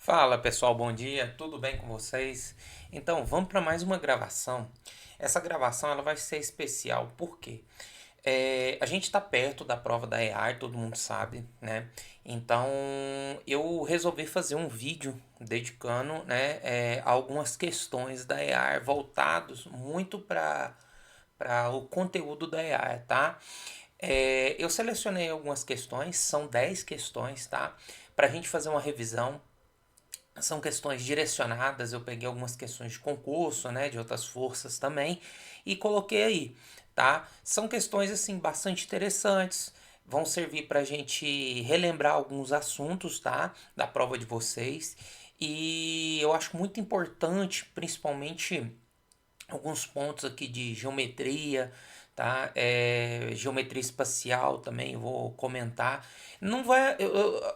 Fala pessoal, bom dia, tudo bem com vocês? Então vamos para mais uma gravação. Essa gravação ela vai ser especial porque a gente está perto da prova da EAR, todo mundo sabe, né? Então eu resolvi fazer um vídeo dedicando, né, a algumas questões da EAR voltados muito para o conteúdo da EAR, tá? Eu selecionei algumas questões, são 10 questões, tá? Para a gente fazer uma revisão. São questões direcionadas, eu peguei algumas questões de concurso, né, de outras forças também, e coloquei aí, tá? São questões, assim, bastante interessantes, vão servir para a gente relembrar alguns assuntos, tá, da prova de vocês, e eu acho muito importante, principalmente alguns pontos aqui de geometria, tá? Geometria espacial também eu vou comentar. Não vai,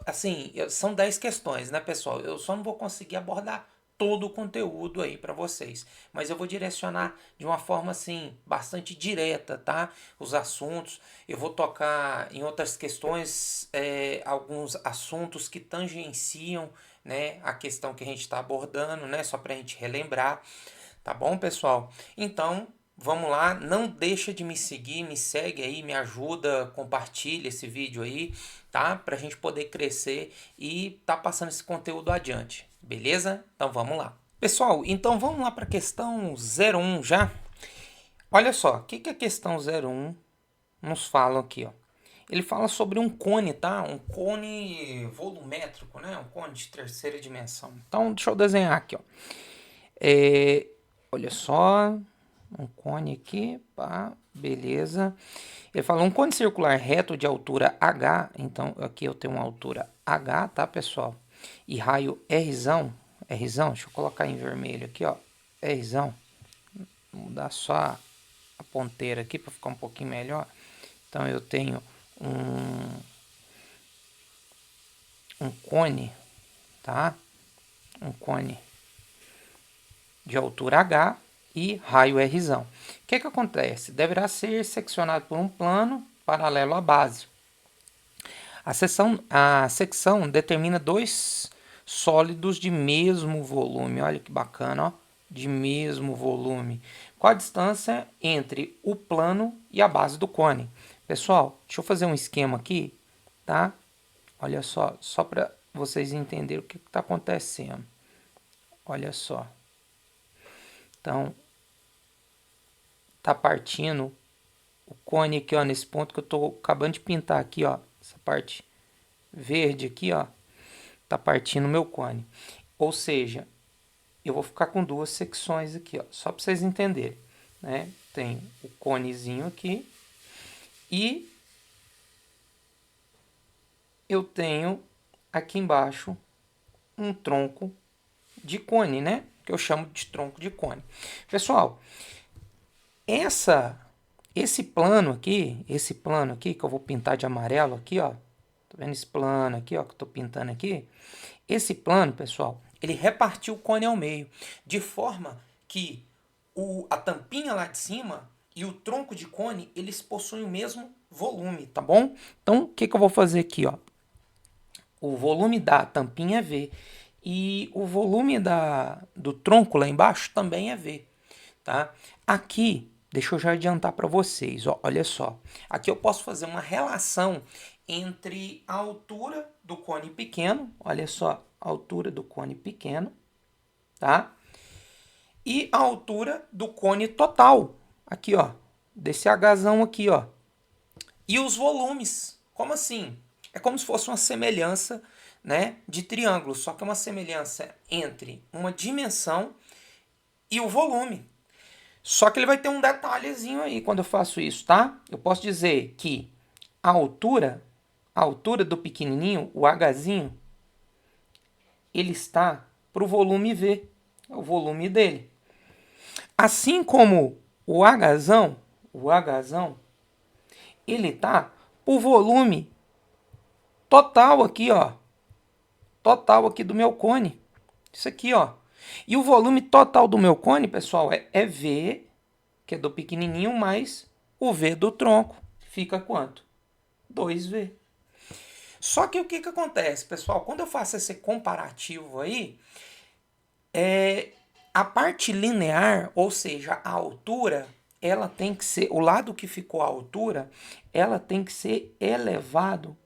assim, são 10 questões, né, pessoal? Eu só não vou conseguir abordar todo o conteúdo aí para vocês, mas eu vou direcionar de uma forma assim bastante direta, tá? Os assuntos, eu vou tocar em outras questões, alguns assuntos que tangenciam, né, a questão que a gente está abordando, né? Só para a gente relembrar. Tá bom, pessoal? Então, vamos lá. Não deixa de me seguir, me segue aí, me ajuda, compartilha esse vídeo aí, tá? Pra gente poder crescer e tá passando esse conteúdo adiante, beleza? Então vamos lá. Pessoal, então vamos lá para a questão 01 já. Olha só, o que que a questão 01 nos fala aqui, ó? Ele fala sobre um cone, tá? Um cone volumétrico, né? Um cone de terceira dimensão. Então, deixa eu desenhar aqui, ó. É, olha só, um cone aqui, pá, beleza. Ele fala um cone circular reto de altura H, então aqui eu tenho uma altura H, tá, pessoal? E raio Rzão, deixa eu colocar em vermelho aqui, ó, Rzão. Vou mudar só a ponteira aqui para ficar um pouquinho melhor. Então eu tenho um cone, tá? Um cone de altura H e raio Rzão. O que acontece? Deverá ser seccionado por um plano paralelo à base. A secção determina dois sólidos de mesmo volume. Olha que bacana, ó, de mesmo volume. Qual a distância entre o plano e a base do cone? Pessoal, deixa eu fazer um esquema aqui, tá? Olha só para vocês entenderem o que está acontecendo. Olha só. Então, tá partindo o cone aqui, ó, nesse ponto que eu tô acabando de pintar aqui, ó, essa parte verde aqui, ó, tá partindo o meu cone. Ou seja, eu vou ficar com duas secções aqui, ó, só para vocês entenderem, né? Tem o conezinho aqui e eu tenho aqui embaixo um tronco de cone, né? Que eu chamo de tronco de cone. Pessoal, essa esse plano aqui que eu vou pintar de amarelo aqui, ó. Tá vendo esse plano aqui, ó, que eu tô pintando aqui? Esse plano, pessoal, ele repartiu o cone ao meio, de forma que a tampinha lá de cima e o tronco de cone, eles possuem o mesmo volume, tá bom? Então, o que que eu vou fazer aqui, ó? O volume da tampinha é V e o volume do tronco lá embaixo também é V, tá? Aqui, deixa eu já adiantar para vocês, ó, olha só. Aqui eu posso fazer uma relação entre a altura do cone pequeno, olha só, a altura do cone pequeno, tá? E a altura do cone total, aqui, ó, desse Hzão aqui, ó. E os volumes, como assim? É como se fosse uma semelhança, né, de triângulo, só que é uma semelhança entre uma dimensão e o volume. Só que ele vai ter um detalhezinho aí quando eu faço isso, tá? Eu posso dizer que a altura, a altura do pequenininho, o Hzinho, ele está para o volume V, é o volume dele. Assim como o Hzão, ele está para o volume total aqui, ó. Total aqui do meu cone. Isso aqui, ó. E o volume total do meu cone, pessoal, é V, que é do pequenininho, mais o V do tronco. Fica quanto? 2V. Só que o que acontece, pessoal? Quando eu faço esse comparativo aí, a parte linear, ou seja, a altura, ela tem que ser, o lado que ficou a altura, ela tem que ser elevado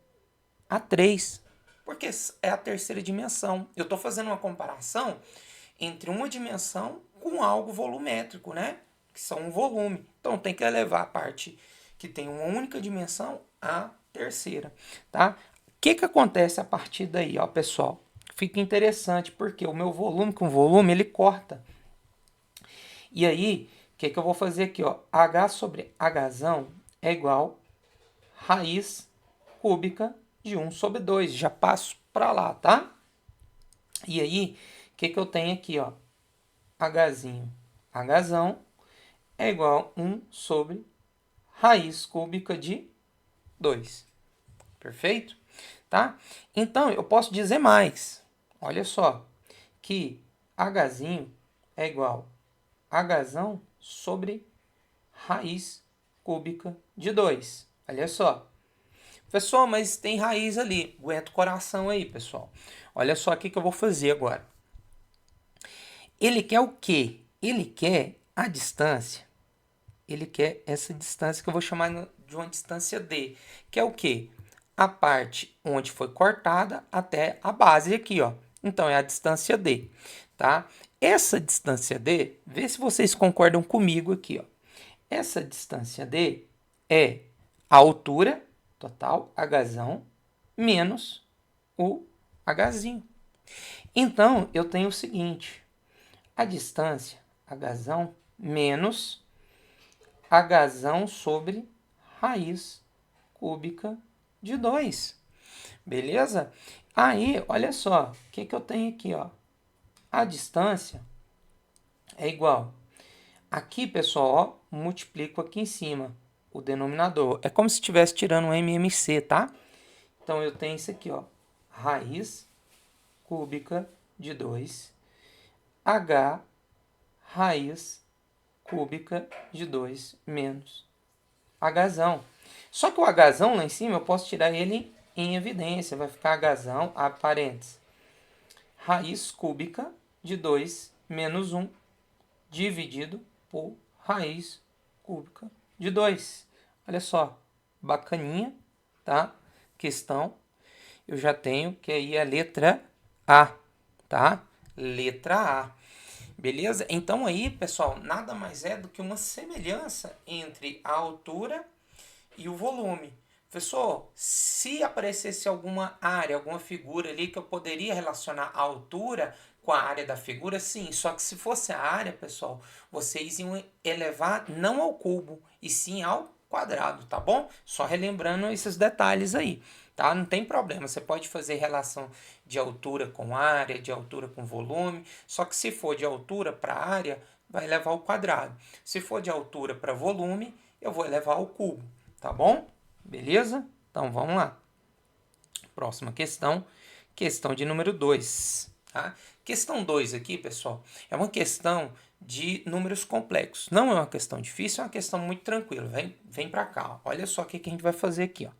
a 3, porque é a terceira dimensão. Eu estou fazendo uma comparação entre uma dimensão com algo volumétrico, né? Que são um volume. Então tem que elevar a parte que tem uma única dimensão à terceira, tá? O que acontece a partir daí, ó, pessoal? Fica interessante porque o meu volume com volume ele corta. E aí, o que eu vou fazer aqui, ó? H sobre Hzão é igual raiz cúbica de 1 sobre 2. Já passo para lá, tá? E aí, o que eu tenho aqui, ó? Hzão é igual a 1 sobre raiz cúbica de 2. Perfeito? Tá? Então, eu posso dizer mais. Olha só, que Hzinho é igual a Hzão sobre raiz cúbica de 2. Olha só. Pessoal, mas tem raiz ali. Aguenta o coração aí, pessoal. Olha só o que eu vou fazer agora. Ele quer o quê? Ele quer a distância. Ele quer essa distância que eu vou chamar de uma distância D. Que é o quê? A parte onde foi cortada até a base aqui, ó. Então, é a distância D, tá? Essa distância D, vê se vocês concordam comigo aqui, ó. Essa distância D é a altura total, Hzão, menos o Hzinho. Então, eu tenho o seguinte, a distância Hzão menos Hzão sobre raiz cúbica de 2. Beleza? Aí, olha só, o que eu tenho aqui, ó? A distância é igual. Aqui, pessoal, ó, multiplico aqui em cima o denominador. É como se estivesse tirando um MMC, tá? Então, eu tenho isso aqui, ó. Raiz cúbica de 2. H raiz cúbica de 2 menos Hzão. Só que o Hzão lá em cima eu posso tirar ele em evidência. Vai ficar Hzão, a parênteses, raiz cúbica de 2 menos 1 dividido por raiz cúbica de 2. Olha só, bacaninha, tá? Questão. Eu já tenho que aí a letra A, tá? Letra A. Beleza? Então aí, pessoal, nada mais é do que uma semelhança entre a altura e o volume. Professor, se aparecesse alguma área, alguma figura ali que eu poderia relacionar a altura com a área da figura, sim. Só que se fosse a área, pessoal, vocês iam elevar não ao cubo, e sim ao quadrado, tá bom? Só relembrando esses detalhes aí, tá? Não tem problema, você pode fazer relação de altura com área, de altura com volume, só que se for de altura para área, vai levar ao quadrado. Se for de altura para volume, eu vou elevar ao cubo, tá bom? Beleza? Então vamos lá. Próxima questão, questão de número 2. Tá? Questão 2 aqui, pessoal, é uma questão de números complexos. Não é uma questão difícil, é uma questão muito tranquila. Vem para cá. Ó. Olha só o que a gente vai fazer aqui. Ó.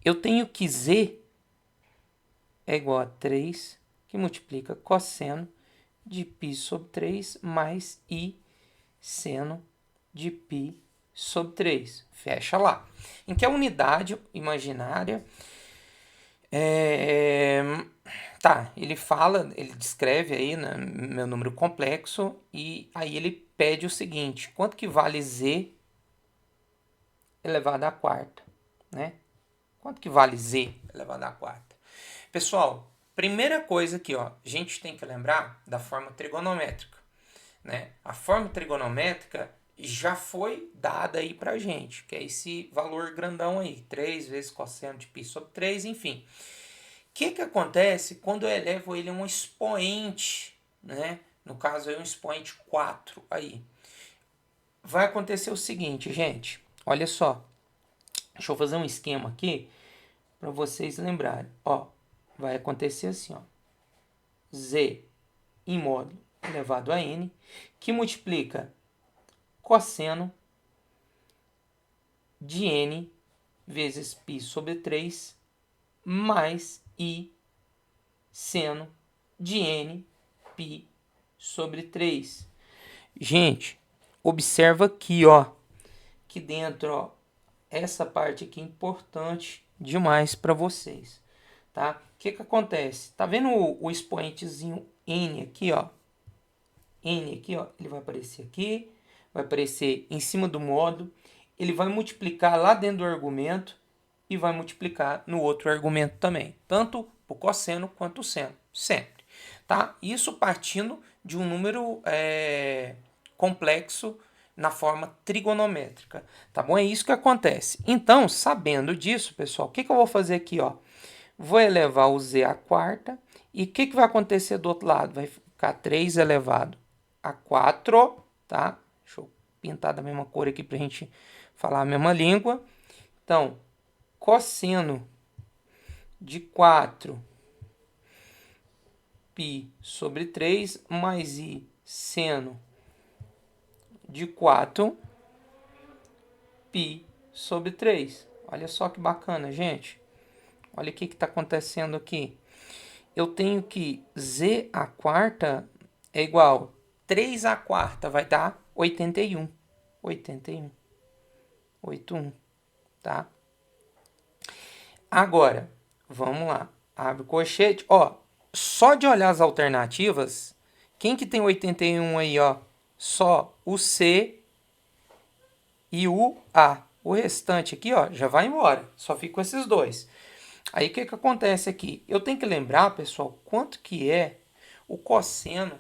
Eu tenho que Z é igual a 3, que multiplica cosseno de π sobre 3 mais I seno de π sobre 3. Fecha lá. Em que a unidade imaginária tá, ele fala, ele descreve aí, né, meu número complexo, e aí ele pede o seguinte, quanto que vale Z elevado à quarta, né? Quanto que vale Z elevado à quarta? Pessoal, primeira coisa aqui, ó, a gente tem que lembrar da forma trigonométrica, né? A forma trigonométrica já foi dada aí pra gente, que é esse valor grandão aí, 3 vezes cosseno de π sobre 3, enfim. O que acontece quando eu elevo ele a um expoente, né? No caso, aí um expoente 4 aí. Vai acontecer o seguinte, gente. Olha só. Deixa eu fazer um esquema aqui para vocês lembrarem. Ó, vai acontecer assim, ó. Z em módulo elevado a n, que multiplica cosseno de n vezes π sobre 3 mais I seno de N π sobre 3. Gente, observa aqui, ó, que dentro, ó, essa parte aqui é importante demais para vocês, tá? O que acontece? Tá vendo o expoentezinho N aqui, ó? N aqui, ó, ele vai aparecer aqui, vai aparecer em cima do módulo, ele vai multiplicar lá dentro do argumento e vai multiplicar no outro argumento também, tanto o cosseno quanto o seno, sempre, tá? Isso partindo de um número complexo na forma trigonométrica, tá bom? É isso que acontece. Então, sabendo disso, pessoal, o que eu vou fazer aqui, ó? Vou elevar o z à quarta, e o que vai acontecer do outro lado? Vai ficar 3 elevado a 4, tá? Deixa eu pintar da mesma cor aqui pra gente falar a mesma língua. Então, cosseno de 4 π sobre 3 mais i seno de 4 π sobre 3. Olha só que bacana, gente. Olha o que está acontecendo aqui. Eu tenho que z à quarta é igual 3 à quarta vai dar 81. 81. 81, tá? Agora, vamos lá. Abre o colchete. Ó, só de olhar as alternativas, quem que tem 81 aí, ó? Só o C e o A. O restante aqui, ó, já vai embora. Só fica com esses dois. Aí, o que acontece aqui? Eu tenho que lembrar, pessoal, quanto que é o cosseno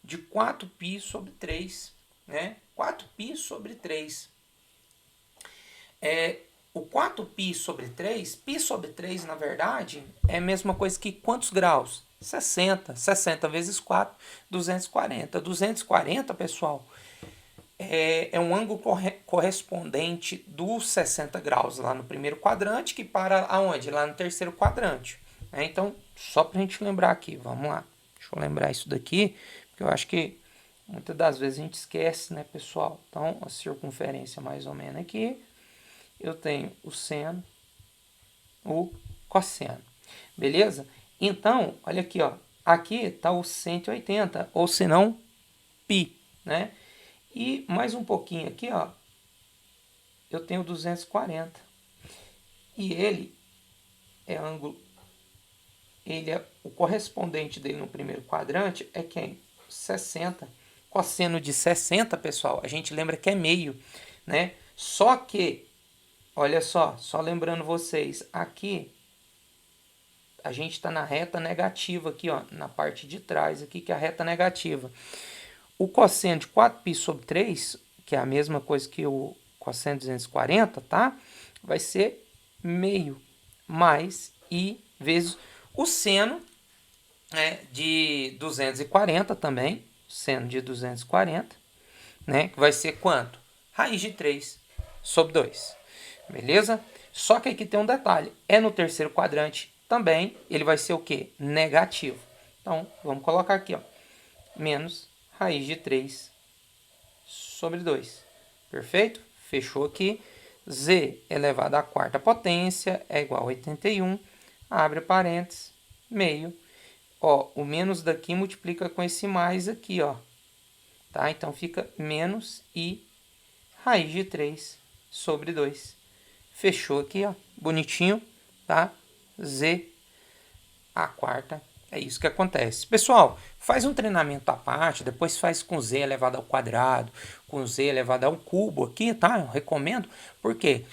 de 4π sobre 3, né? 4π sobre 3. O 4π sobre 3, π sobre 3, na verdade, é a mesma coisa que quantos graus? 60. 60 vezes 4, 240. 240, pessoal, é um ângulo correspondente dos 60 graus lá no primeiro quadrante, que para aonde? Lá no terceiro quadrante. Então, só para a gente lembrar aqui, vamos lá. Deixa eu lembrar isso daqui, porque eu acho que muitas das vezes a gente esquece, né, pessoal? Então, a circunferência mais ou menos aqui. Eu tenho o seno, o cosseno. Beleza? Então, olha aqui, ó. Aqui está o 180, ou se não, π, né? E mais um pouquinho aqui, ó, eu tenho 240. E ele é ângulo, ele é o correspondente dele no primeiro quadrante é quem? 60. Cosseno de 60, pessoal, a gente lembra que é meio, né? Só que, olha só lembrando vocês, aqui a gente está na reta negativa aqui, ó, na parte de trás aqui, que é a reta negativa. O cosseno de 4π sobre 3, que é a mesma coisa que o cosseno de 240, tá? Vai ser meio mais i vezes o seno, né, de 240 também, seno de 240, né, que vai ser quanto? Raiz de 3 sobre 2, beleza? Só que aqui tem um detalhe, é no terceiro quadrante também, ele vai ser o quê? Negativo. Então, vamos colocar aqui, ó, menos raiz de 3 sobre 2. Perfeito? Fechou aqui. Z elevado à quarta potência é igual a 81. Abre parênteses, meio. Ó, o menos daqui multiplica com esse mais aqui, ó. Tá? Então, fica menos i raiz de 3 sobre 2. Fechou aqui, ó. Bonitinho, tá? Z à quarta. É isso que acontece. Pessoal, faz um treinamento à parte, depois faz com z elevado ao quadrado, com z elevado ao cubo aqui, tá? Eu recomendo, porque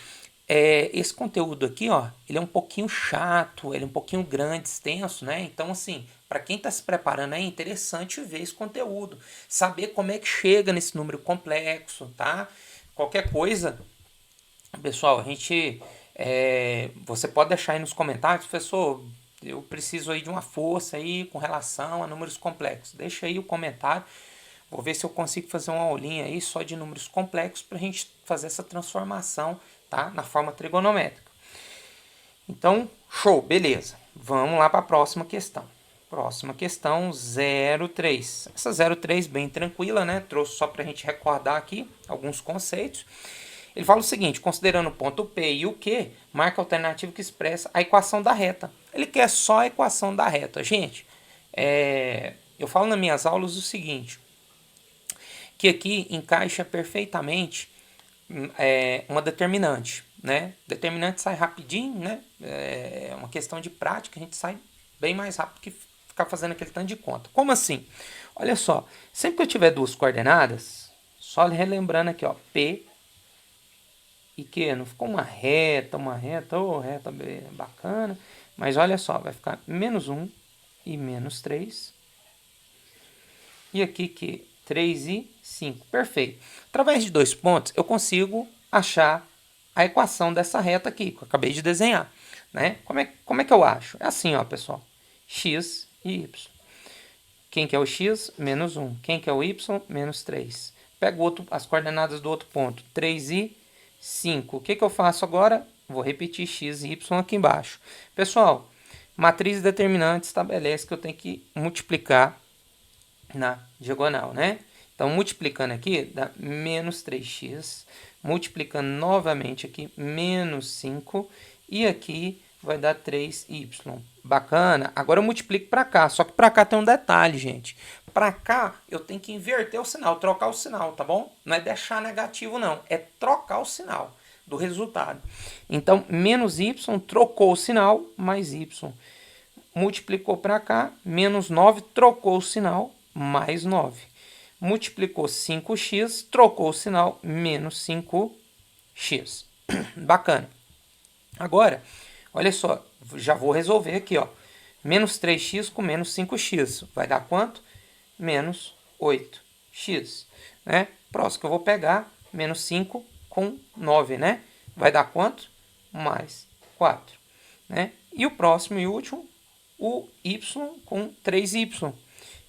esse conteúdo aqui, ó, ele é um pouquinho chato, ele é um pouquinho grande, extenso, né? Então, assim, para quem está se preparando é interessante ver esse conteúdo, saber como é que chega nesse número complexo, tá? Qualquer coisa, pessoal, a gente... você pode deixar aí nos comentários, professor, eu preciso aí de uma força aí com relação a números complexos. Deixa aí o comentário. Vou ver se eu consigo fazer uma aulinha aí só de números complexos para a gente fazer essa transformação, tá? Na forma trigonométrica. Então, show, beleza. Vamos lá para a próxima questão. Próxima questão, 03. Essa 03 bem tranquila, né? Trouxe só para a gente recordar aqui alguns conceitos. Ele fala o seguinte: considerando o ponto P e o Q, marca a alternativa que expressa a equação da reta. Ele quer só a equação da reta. Gente, eu falo nas minhas aulas o seguinte, que aqui encaixa perfeitamente uma determinante, né? Determinante sai rapidinho, né? É uma questão de prática, a gente sai bem mais rápido que ficar fazendo aquele tanto de conta. Como assim? Olha só, sempre que eu tiver duas coordenadas, só relembrando aqui, ó, P e Q, não ficou uma reta, reta bacana, mas olha só, vai ficar menos 1 e menos 3. E aqui que 3 e 5. Perfeito. Através de dois pontos, eu consigo achar a equação dessa reta aqui, que eu acabei de desenhar. Né? Como é que eu acho? É assim, ó, pessoal. X e Y. Quem que é o X? Menos 1. Quem que é o Y? Menos 3. Pego as coordenadas do outro ponto. 3 e 5. O que eu faço agora? Vou repetir X e Y aqui embaixo. Pessoal, matriz determinante estabelece que eu tenho que multiplicar na diagonal, né? Então, multiplicando aqui, dá menos 3x. Multiplicando novamente aqui, menos 5. E aqui vai dar 3y. Bacana. Agora eu multiplico para cá. Só que para cá tem um detalhe, gente. Para cá, eu tenho que inverter o sinal, trocar o sinal, tá bom? Não é deixar negativo, não. É trocar o sinal do resultado. Então, menos y, trocou o sinal, mais y. Multiplicou para cá, menos 9, trocou o sinal, mais 9. Multiplicou 5x, trocou o sinal, menos 5x. Bacana. Agora, olha só, já vou resolver aqui, ó. Menos 3x com menos 5x. Vai dar quanto? Menos 8x. Né? Próximo que eu vou pegar, menos 5 com 9, né? Vai dar quanto? Mais 4. Né? E o próximo e último, o y com 3y,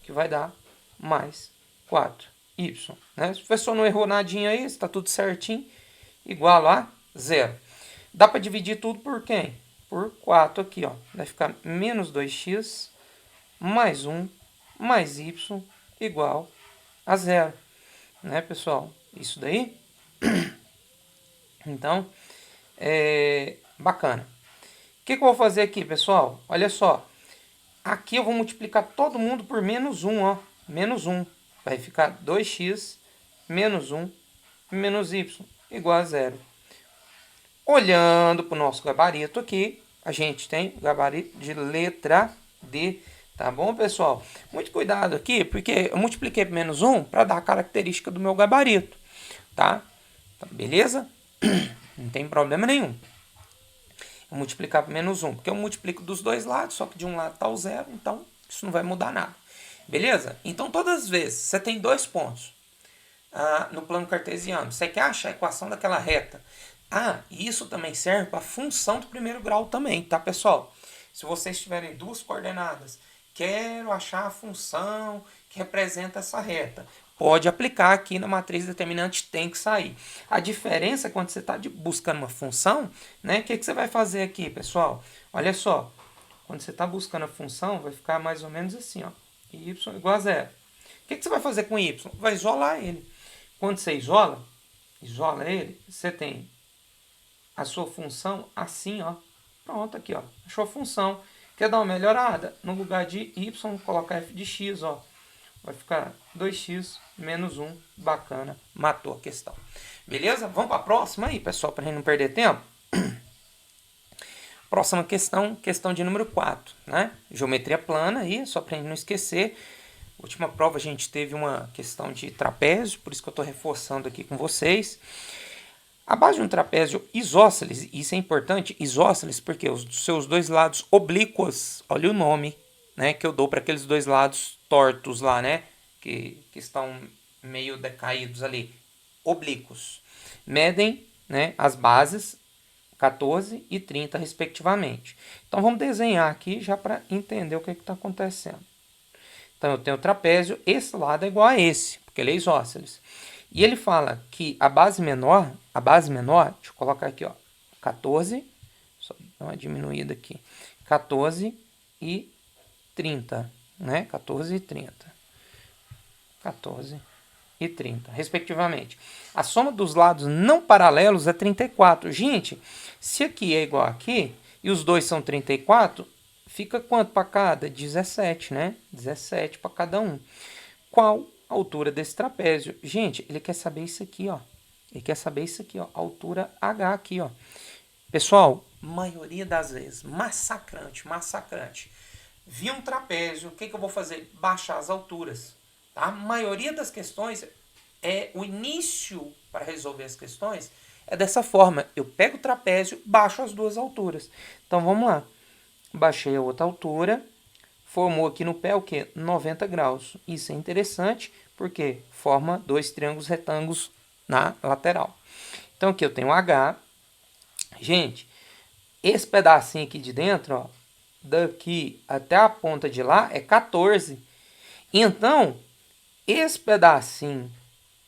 que vai dar mais 4y. Né? Se o professor não errou nadinha aí, está tudo certinho, igual a 0. Dá para dividir tudo por quem? Por 4 aqui, ó. Vai ficar menos 2x mais 1 mais y igual a 0. Né, pessoal? Isso daí. Então, bacana. O que eu vou fazer aqui, pessoal? Olha só. Aqui eu vou multiplicar todo mundo por menos 1, ó. Menos 1. Vai ficar 2x menos 1 menos y igual a 0. Olhando para o nosso gabarito aqui, a gente tem gabarito de letra D. Tá bom, pessoal? Muito cuidado aqui, porque eu multipliquei por menos 1 para dar a característica do meu gabarito. Tá? Beleza? Não tem problema nenhum. Eu multiplicar por menos 1, porque eu multiplico dos dois lados, só que de um lado está o 0, então isso não vai mudar nada. Beleza? Então, todas as vezes você tem dois pontos no plano cartesiano, você quer achar a equação daquela reta. E isso também serve para a função do primeiro grau também, tá, pessoal? Se vocês tiverem duas coordenadas, quero achar a função que representa essa reta. Pode aplicar aqui na matriz determinante, tem que sair. A diferença é quando você está buscando uma função, né? O que você vai fazer aqui, pessoal? Olha só, quando você está buscando a função, vai ficar mais ou menos assim, ó. Y igual a 0. O que você vai fazer com y? Vai isolar ele. Quando você isola ele, você tem a sua função assim, ó. Pronto, aqui, ó. Achou a função. Quer dar uma melhorada? No lugar de y, colocar f de x, ó. Vai ficar 2x menos 1. Bacana. Matou a questão. Beleza? Vamos para a próxima aí, pessoal, para a gente não perder tempo. Próxima questão, questão de número 4, né? Geometria plana aí, só para a gente não esquecer. Última prova a gente teve uma questão de trapézio, por isso que eu estou reforçando aqui com vocês. A base de um trapézio isósceles, isso é importante, isósceles, porque os seus dois lados oblíquos, olha o nome, né, que eu dou para aqueles dois lados tortos lá, né, que estão meio decaídos ali, oblíquos. Medem, né, as bases 14 e 30, respectivamente. Então, vamos desenhar aqui já para entender o que está acontecendo. Então, eu tenho o trapézio, esse lado é igual a esse, porque ele é isósceles. E ele fala que a base menor, deixa eu colocar aqui, ó, 14, só dar uma diminuída aqui, 14 e 30, né? 14 e 30. 14 e 30, respectivamente. A soma dos lados não paralelos é 34. Gente, se aqui é igual a aqui, e os dois são 34, fica quanto para cada? 17, né? 17 para cada um. Qual a altura desse trapézio? Gente, ele quer saber isso aqui, ó. Ele quer saber isso aqui, ó. Altura H aqui, ó. Pessoal, maioria das vezes, massacrante, massacrante. Vi um trapézio, o que eu vou fazer? Baixar as alturas. Tá? A maioria das questões, o início para resolver as questões é dessa forma. Eu pego o trapézio, baixo as duas alturas. Então vamos lá. Baixei a outra altura, formou aqui no pé o quê? 90 graus. Isso é interessante porque forma dois triângulos retângulos na lateral. Então aqui eu tenho H. Gente, esse pedacinho aqui de dentro, ó, daqui até a ponta de lá é 14. Então, esse pedacinho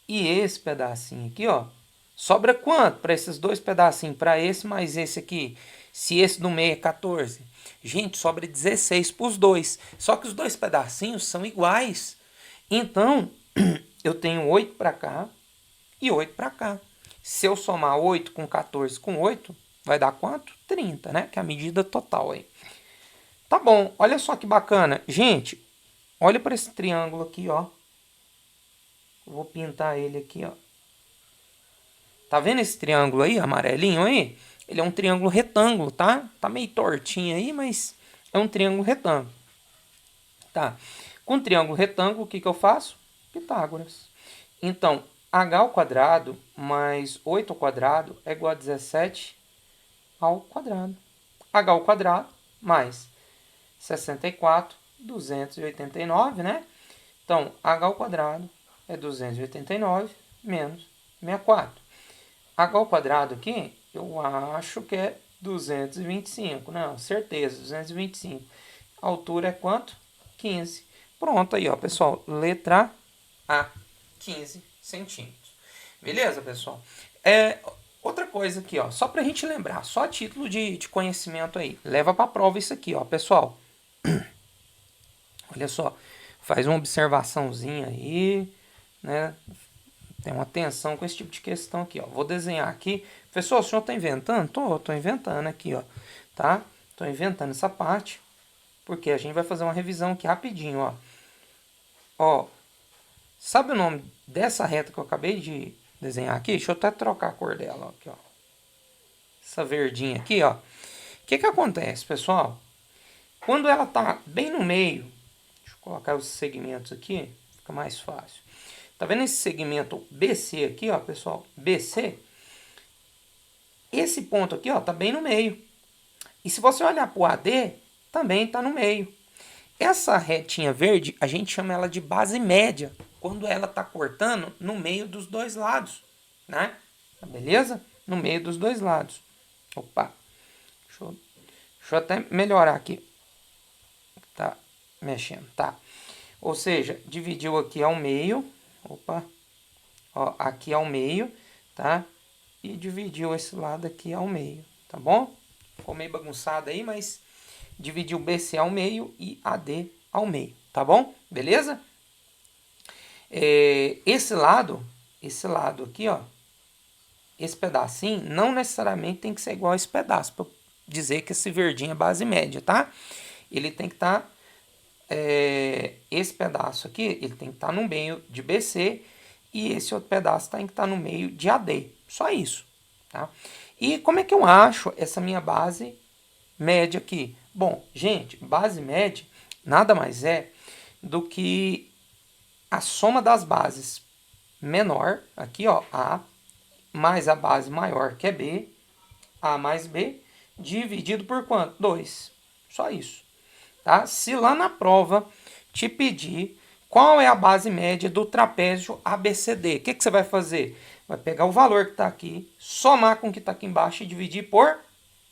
e esse pedacinho aqui, ó, sobra quanto para esses dois pedacinhos? Para esse mais esse aqui. Se esse do meio é 14. Gente, sobra 16 para os dois. Só que os dois pedacinhos são iguais. Então, eu tenho 8 para cá e 8 para cá. Se eu somar 8 com 14 com 8, vai dar quanto? 30, né? Que é a medida total aí. Tá bom, olha só que bacana. Gente, olha para esse triângulo aqui, ó. Vou pintar ele aqui, ó. Tá vendo esse triângulo aí, amarelinho aí? Ele é um triângulo retângulo, tá? Tá meio tortinho aí, mas é um triângulo retângulo. Tá. Com triângulo retângulo, o que eu faço? Pitágoras. Então, h ao quadrado mais 8 ao quadrado é igual a 17 ao quadrado. H ao quadrado mais 64, 289, né? Então, h ao quadrado é 289 menos 64. H ao quadrado aqui, eu acho que é 225. Não, certeza, 225. A altura é quanto? 15. Pronto aí, ó, pessoal. Letra A, 15 centímetros. Beleza, pessoal? Outra coisa aqui, ó, só pra gente lembrar, só a título de conhecimento aí. Leva pra prova isso aqui, ó, pessoal. Olha só, faz uma observaçãozinha aí, né? Tem uma atenção com esse tipo de questão aqui, ó. Vou desenhar aqui. Professor, o senhor tá inventando? Tô inventando aqui, ó. Tá? Tô inventando essa parte, porque a gente vai fazer uma revisão aqui rapidinho, ó. Ó, sabe o nome dessa reta que eu acabei de desenhar aqui? Deixa eu até trocar a cor dela, ó, aqui, ó. Essa verdinha aqui, ó. O que acontece, pessoal? Quando ela tá bem no meio, deixa eu colocar os segmentos aqui, fica mais fácil. Tá vendo esse segmento BC aqui, ó, pessoal? BC. Esse ponto aqui, ó, tá bem no meio. E se você olhar pro AD, também tá no meio. Essa retinha verde, a gente chama ela de base média, quando ela tá cortando no meio dos dois lados, né? Beleza? No meio dos dois lados. Opa. Deixa eu até melhorar aqui. Tá mexendo, tá? Ou seja, dividiu aqui ao meio. Opa. Ó, aqui ao meio, tá? E dividiu esse lado aqui ao meio, tá bom? Ficou meio bagunçado aí, mas dividiu BC ao meio e AD ao meio, tá bom? Beleza? Esse lado aqui, ó, esse pedacinho não necessariamente tem que ser igual a esse pedaço, para dizer que esse verdinho é base média, tá? Ele tem que estar, esse pedaço aqui, ele tem que estar no meio de BC e esse outro pedaço tem que estar no meio de AD. Só isso, tá? E como é que eu acho essa minha base média aqui? Bom, gente, base média nada mais é do que a soma das bases menor, aqui ó, A, mais a base maior que é B, A mais B, dividido por quanto? 2. Só isso. Tá? Se lá na prova te pedir qual é a base média do trapézio ABCD, o que você vai fazer? Vai pegar o valor que está aqui, somar com o que está aqui embaixo e dividir por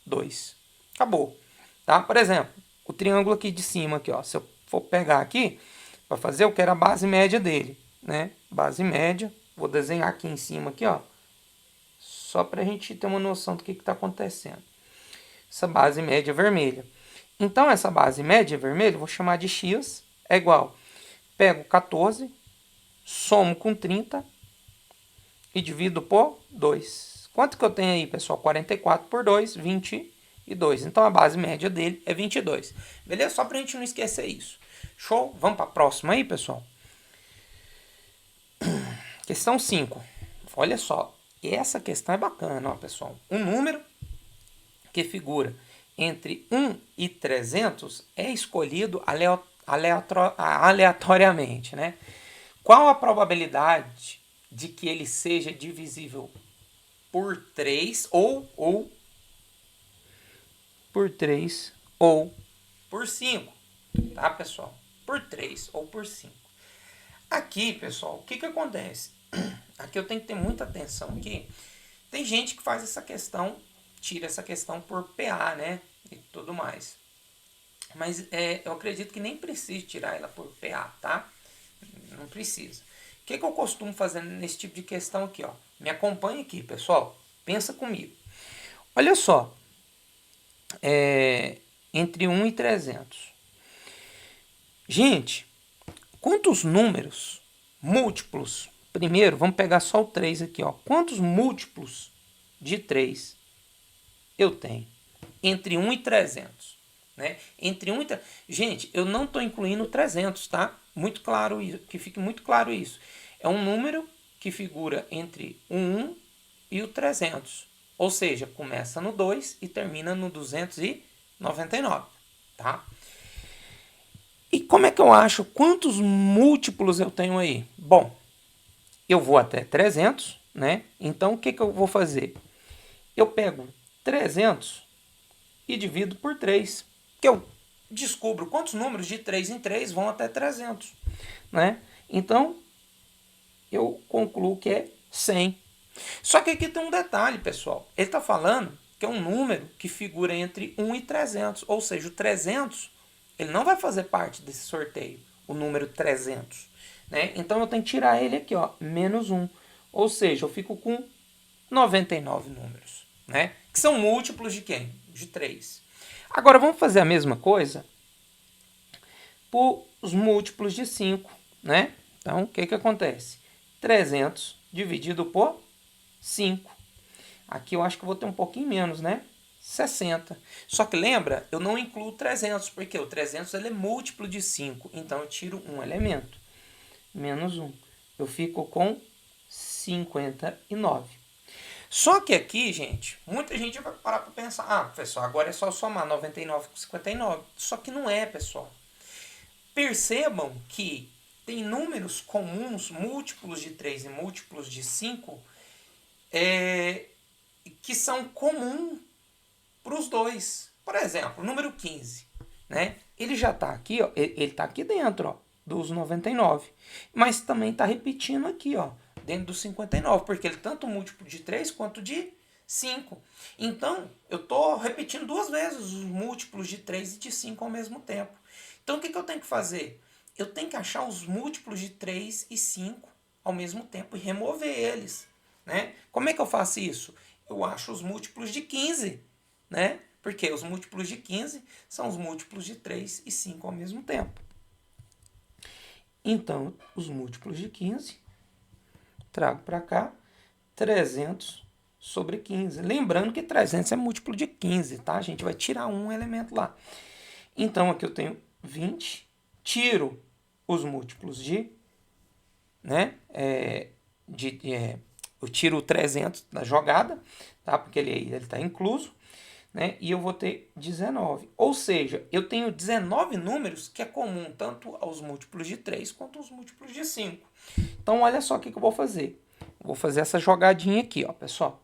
2. Acabou. Tá? Por exemplo, o triângulo aqui de cima, aqui, ó, se eu for pegar aqui, para fazer, eu quero a base média dele. Né? Base média, vou desenhar aqui em cima, aqui, ó, só para a gente ter uma noção do que está acontecendo. Essa base média vermelha. Então, essa base média vermelha, eu vou chamar de x, é igual. Pego 14, somo com 30 e divido por 2. Quanto que eu tenho aí, pessoal? 44 por 2, 22. Então, a base média dele é 22. Beleza? Só para a gente não esquecer isso. Show? Vamos para a próxima aí, pessoal? Questão 5. Olha só. Essa questão é bacana, ó, pessoal. Um número que figura entre 1 e 300 é escolhido aleatoriamente, né? Qual a probabilidade de que ele seja divisível por 3 ou por 3 ou por 5, tá, pessoal? Por 3 ou por 5. Aqui, pessoal, o que que acontece? Aqui eu tenho que ter muita atenção aqui. Tem gente que faz essa questão, tira essa questão por PA, né? E tudo mais. Mas eu acredito que nem precisa tirar ela por PA, tá? Não precisa. O que eu costumo fazer nesse tipo de questão aqui, ó? Me acompanha aqui, pessoal. Pensa comigo. Olha só. Entre 1 e 300. Gente, quantos números múltiplos? Primeiro, vamos pegar só o 3 aqui, ó. Quantos múltiplos de 3 eu tenho? Entre 1 e 300. Né? Entre 1 e 300. Gente, eu não estou incluindo 300, tá? Muito claro isso, que fique muito claro isso. É um número que figura entre o 1 e o 300. Ou seja, começa no 2 e termina no 299, tá? E como é que eu acho quantos múltiplos eu tenho aí? Bom, eu vou até 300, né? Então, o que eu vou fazer? Eu pego 300 e divido por 3, que eu descubro quantos números de 3 em 3 vão até 300, né? Então, eu concluo que é 100. Só que aqui tem um detalhe, pessoal. Ele está falando que é um número que figura entre 1 e 300, ou seja, o 300 ele não vai fazer parte desse sorteio, o número 300. Né? Então eu tenho que tirar ele aqui, ó, menos 1. Ou seja, eu fico com 99 números, né? Que são múltiplos de quem? De 3. Agora vamos fazer a mesma coisa por os múltiplos de 5, né? Então, o que que acontece? 300 dividido por 5. Aqui eu acho que eu vou ter um pouquinho menos, né? 60. Só que lembra, eu não incluo 300, porque o 300 ele é múltiplo de 5. Então eu tiro um elemento. Menos 1. Eu fico com 59. Só que aqui, gente, muita gente vai parar para pensar, ah, pessoal, agora é só somar 99 com 59. Só que não é, pessoal. Percebam que tem números comuns, múltiplos de 3 e múltiplos de 5, que são comuns para os dois. Por exemplo, o número 15, né? Ele já está aqui, ó, ele está aqui dentro, ó, dos 99, mas também está repetindo aqui, ó, dentro dos 59, porque ele é tanto múltiplo de 3 quanto de 5. Então, eu estou repetindo duas vezes os múltiplos de 3 e de 5 ao mesmo tempo. Então, o que eu tenho que fazer? Eu tenho que achar os múltiplos de 3 e 5 ao mesmo tempo e remover eles. Né? Como é que eu faço isso? Eu acho os múltiplos de 15, né? Porque os múltiplos de 15 são os múltiplos de 3 e 5 ao mesmo tempo. Então, os múltiplos de 15, trago para cá, 300 sobre 15. Lembrando que 300 é múltiplo de 15, tá? A gente vai tirar um elemento lá. Então, aqui eu tenho 20, tiro os múltiplos de, né? Eu tiro o 300 da jogada, tá? Porque ele está incluso. Né? E eu vou ter 19. Ou seja, eu tenho 19 números que é comum tanto aos múltiplos de 3 quanto aos múltiplos de 5. Então, olha só o que eu vou fazer. Eu vou fazer essa jogadinha aqui, ó, pessoal.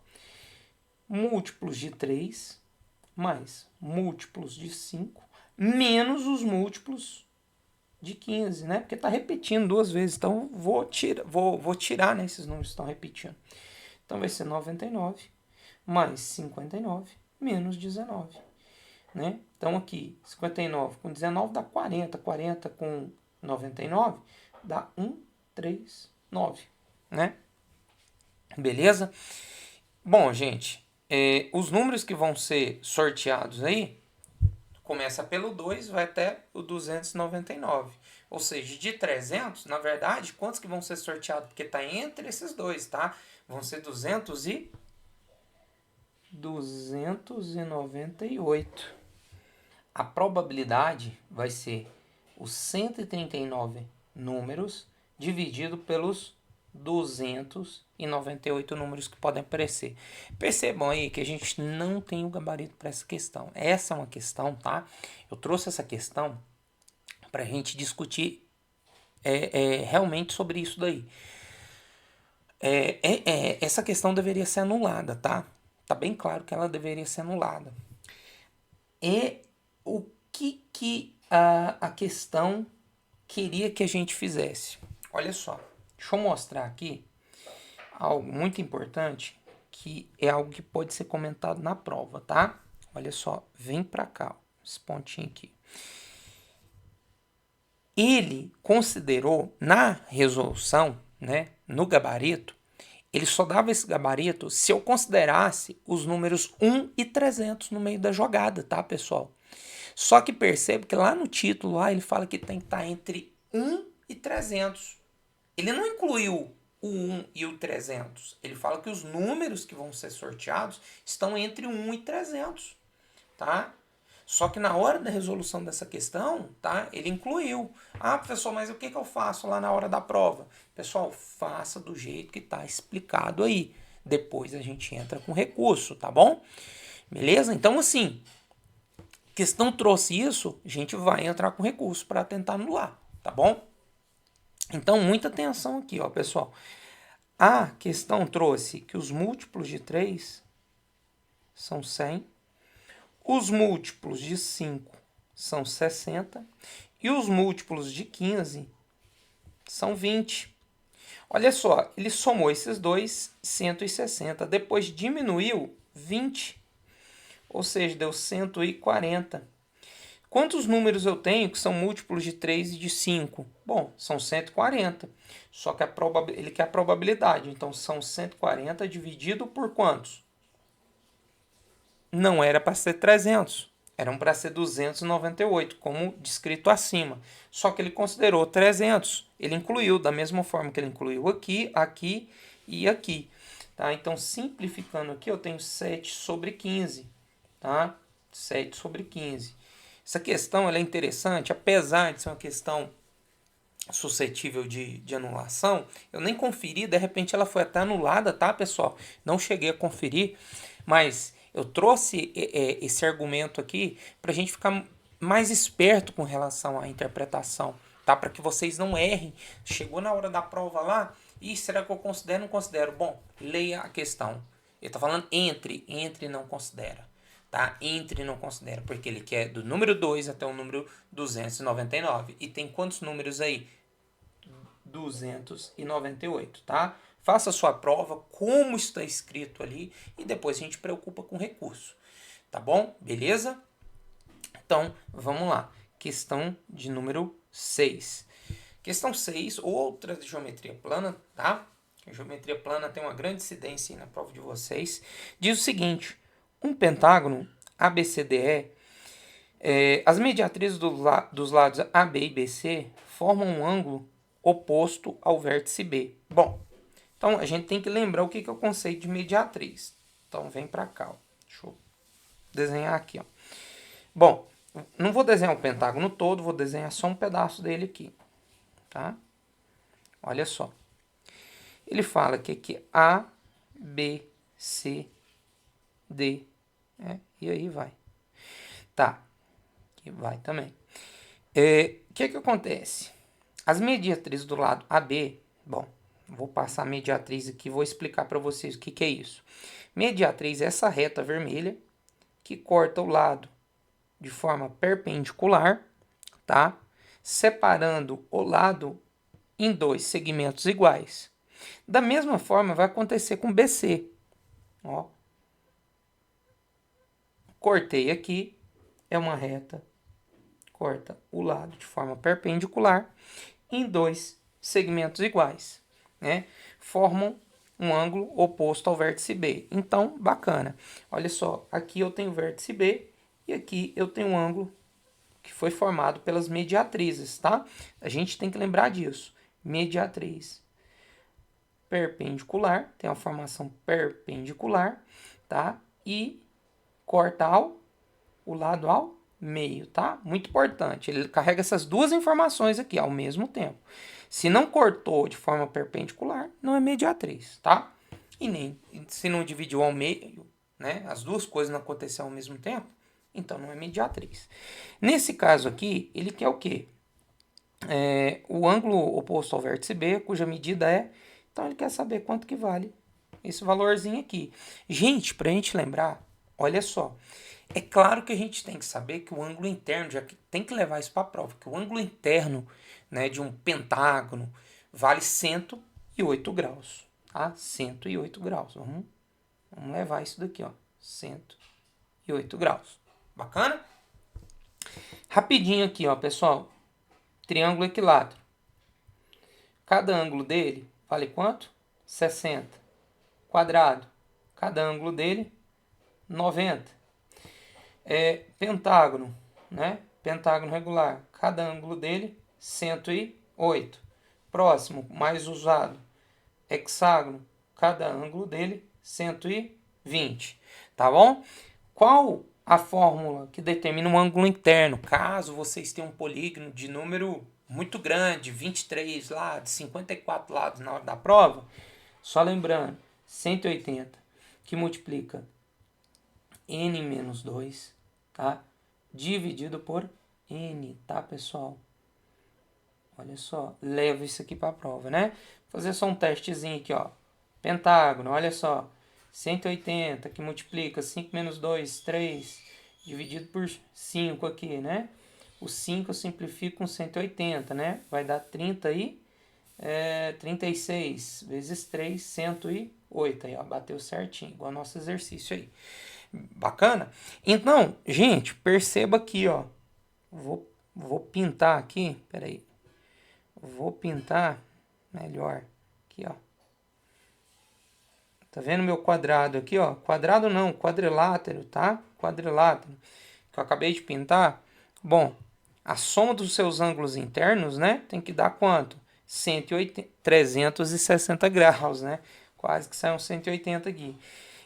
Múltiplos de 3 mais múltiplos de 5 menos os múltiplos de 15, né? Porque está repetindo duas vezes. Então, vou tirar, né? Esses números estão repetindo. Então, vai ser 99 mais 59 menos 19. Né? Então, aqui, 59 com 19 dá 40. 40 com 99 dá 139. Né? Beleza? Bom, gente, os números que vão ser sorteados aí, começa pelo 2, vai até o 299. Ou seja, de 300, na verdade, quantos que vão ser sorteados? Porque está entre esses dois, tá? Vão ser 298. A probabilidade vai ser os 139 números dividido pelos 298 números que podem aparecer. Percebam aí que a gente não tem o gabarito para essa questão. Essa é uma questão, tá? Eu trouxe essa questão para a gente discutir realmente sobre isso daí. Essa questão deveria ser anulada, tá? Tá bem claro que ela deveria ser anulada. E o que a questão queria que a gente fizesse? Olha só, deixa eu mostrar aqui algo muito importante que é algo que pode ser comentado na prova, tá? Olha só, vem pra cá, esse pontinho aqui. Ele considerou na resolução, né, no gabarito, ele só dava esse gabarito se eu considerasse os números 1 e 300 no meio da jogada, tá, pessoal? Só que percebe que lá no título lá ele fala que tem que estar entre 1 e 300. Ele não incluiu o 1 e o 300. Ele fala que os números que vão ser sorteados estão entre 1 e 300, tá? Só que na hora da resolução dessa questão, tá? Ele incluiu. Ah, professor, mas o que eu faço lá na hora da prova? Pessoal, faça do jeito que está explicado aí. Depois a gente entra com recurso, tá bom? Beleza? Então, assim, questão trouxe isso, a gente vai entrar com recurso para tentar anular, tá bom? Então, muita atenção aqui, ó, pessoal. A questão trouxe que os múltiplos de 3 são 100, os múltiplos de 5 são 60 e os múltiplos de 15 são 20. Olha só, ele somou esses dois, 160, depois diminuiu 20, ou seja, deu 140. Quantos números eu tenho que são múltiplos de 3 e de 5? Bom, são 140. Só que ele quer a probabilidade. Então, são 140 dividido por quantos? Não era para ser 300. Eram para ser 298, como descrito acima. Só que ele considerou 300. Ele incluiu da mesma forma que ele incluiu aqui, aqui e aqui. Tá? Então, simplificando aqui, eu tenho 7 sobre 15. Tá? 7 sobre 15. Essa questão ela é interessante, apesar de ser uma questão suscetível de anulação, eu nem conferi, de repente ela foi até anulada, tá, pessoal? Não cheguei a conferir, mas eu trouxe esse argumento aqui para a gente ficar mais esperto com relação à interpretação, tá? Para que vocês não errem. Chegou na hora da prova lá, e será que eu considero ou não considero? Bom, leia a questão. Ele está falando entre não considera. Tá? Entre não considera, porque ele quer do número 2 até o número 299. E tem quantos números aí? 298, tá? Faça a sua prova, como está escrito ali, e depois a gente preocupa com recurso. Tá bom? Beleza? Então, vamos lá. Questão de número 6. Questão 6, outra de geometria plana, tá? A geometria plana tem uma grande incidência aí na prova de vocês. Diz o seguinte: um pentágono ABCDE, as mediatrizes dos lados AB e BC formam um ângulo oposto ao vértice B. Bom, então a gente tem que lembrar o que é o conceito de mediatriz. Então vem para cá, ó. Deixa eu desenhar aqui, ó. Bom, não vou desenhar o pentágono todo, vou desenhar só um pedaço dele aqui, tá? Olha só. Ele fala que aqui A, B, C, D, e aí vai. Tá, aqui vai também. O que acontece? As mediatrizes do lado AB, bom, vou passar a mediatriz aqui, vou explicar para vocês o que é isso. Mediatriz é essa reta vermelha que corta o lado de forma perpendicular, tá? Separando o lado em dois segmentos iguais. Da mesma forma vai acontecer com BC. Ó. Cortei aqui, é uma reta, corta o lado de forma perpendicular em dois segmentos iguais, né? Formam um ângulo oposto ao vértice B. Então, bacana. Olha só, aqui eu tenho o vértice B e aqui eu tenho um ângulo que foi formado pelas mediatrizes, tá? A gente tem que lembrar disso. Mediatriz perpendicular, tem a formação perpendicular, tá? E corta o lado ao meio, tá? Muito importante. Ele carrega essas duas informações aqui ao mesmo tempo. Se não cortou de forma perpendicular, não é mediatriz, tá? E nem se não dividiu ao meio, né? As duas coisas não aconteceram ao mesmo tempo, então não é mediatriz. Nesse caso aqui, ele quer o quê? O ângulo oposto ao vértice B, cuja medida é... Então ele quer saber quanto que vale esse valorzinho aqui. Gente, para a gente lembrar, olha só. É claro que a gente tem que saber que o ângulo interno, já que tem que levar isso para a prova, que o ângulo interno, né, de um pentágono vale 108 graus. Tá? 108 graus. Vamos levar isso daqui, ó. 108 graus. Bacana? Rapidinho aqui, ó, pessoal. Triângulo equilátero. Cada ângulo dele vale quanto? 60. Quadrado. Cada ângulo dele, 90. Pentágono, né? Pentágono regular. Cada ângulo dele, 108. Próximo, mais usado, hexágono. Cada ângulo dele, 120. Tá bom? Qual a fórmula que determina um ângulo interno? Caso vocês tenham um polígono de número muito grande, 23 lados, 54 lados na hora da prova, só lembrando, 180 que multiplica n menos 2, tá? Dividido por n, tá, pessoal? Olha só, leva isso aqui para a prova, né? Vou fazer só um testezinho aqui, ó. Pentágono, olha só. 180 que multiplica 5 menos 2, 3, dividido por 5 aqui, né? O 5 eu simplifico com 180, né? Vai dar 36 vezes 3, 108. Aí, ó, bateu certinho, igual ao nosso exercício aí. Bacana? Então, gente, perceba aqui, ó. Vou pintar aqui, peraí. Vou pintar melhor aqui, ó. Tá vendo meu quadrado aqui, ó? Quadrado não, quadrilátero, tá? Quadrilátero que eu acabei de pintar. Bom, a soma dos seus ângulos internos, né? Tem que dar quanto? 360 graus, né? Quase que sai um 180 aqui.